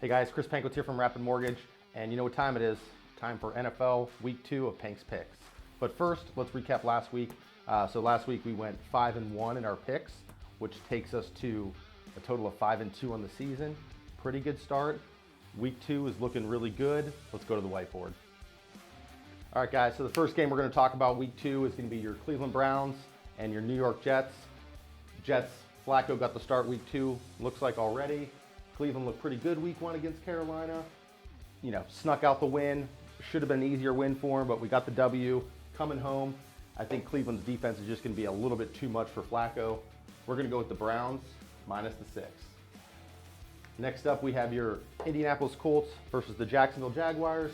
Hey guys, Chris Panks here from Rapid Mortgage, and you know what time it is? Time for NFL Week 2 of Panks Picks. But first, let's recap last week. So last week we went 5-1 in our picks, which takes us to a total of 5-2 on the season. Pretty good start. Week 2 is looking really good. Let's go to the whiteboard. All right, guys, so the first game we're going to talk about Week 2 is going to be your Cleveland Browns and your New York Jets. Jets, Flacco got the start Week 2, looks like already. Cleveland looked pretty good Week 1 against Carolina. You know, snuck out the win. Should have been an easier win for him, but we got the W. Coming home, I think Cleveland's defense is just going to be a little bit too much for Flacco. We're going to go with the Browns, minus the 6. Next up, we have your Indianapolis Colts versus the Jacksonville Jaguars.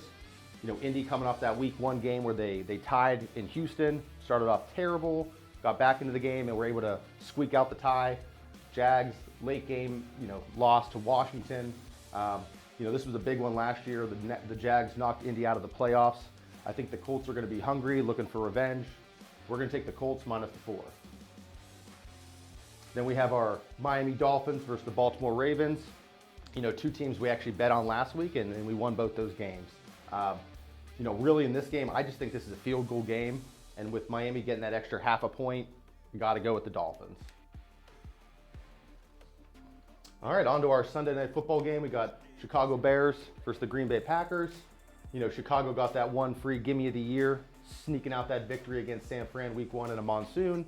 You know, Indy coming off that Week 1 game where they tied in Houston, started off terrible, got back into the game and were able to squeak out the tie. Jags, late game, lost to Washington. This was a big one last year. The Jags knocked Indy out of the playoffs. I think the Colts are going to be hungry, looking for revenge. We're going to take the Colts minus the 4. Then we have our Miami Dolphins versus the Baltimore Ravens. Two teams we actually bet on last week, and we won both those games. Really in this game, I just think this is a field goal game. And with Miami getting that extra half a point, you got to go with the Dolphins. All right, on to our Sunday night football game. We got Chicago Bears versus the Green Bay Packers. Chicago got that one free gimme of the year, sneaking out that victory against San Fran Week 1 in a monsoon.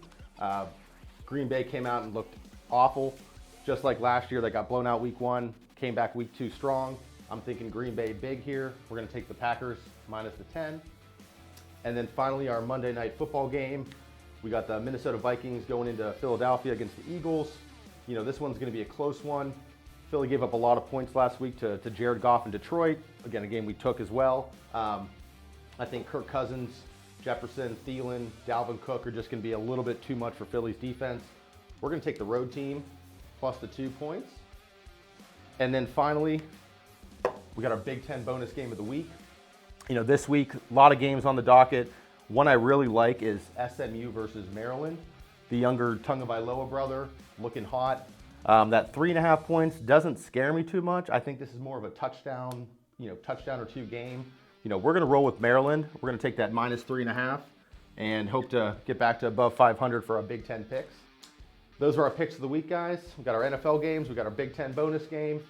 Green Bay came out and looked awful. Just like last year, they got blown out Week 1, came back Week 2 strong. I'm thinking Green Bay big here. We're gonna take the Packers minus the 10. And then finally, our Monday night football game. We got the Minnesota Vikings going into Philadelphia against the Eagles. This one's going to be a close one. Philly gave up a lot of points last week to Jared Goff in Detroit. Again, a game we took as well. I think Kirk Cousins, Jefferson, Thielen, Dalvin Cook are just going to be a little bit too much for Philly's defense. We're going to take the road team plus the 2 points. And then finally, we got our Big Ten bonus game of the week. This week, a lot of games on the docket. One I really like is SMU versus Maryland. The younger Tagovailoa brother, looking hot. That 3.5 points doesn't scare me too much. I think this is more of a touchdown or 2 game. We're going to roll with Maryland. We're going to take that minus 3.5 and hope to get back to above 500 for our Big Ten picks. Those are our picks of the week, guys. We've got our NFL games. We've got our Big Ten bonus game.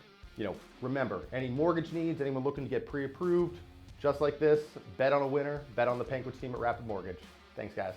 Remember, any mortgage needs, anyone looking to get pre-approved, just like this, bet on a winner, bet on the Panks team at Rapid Mortgage. Thanks, guys.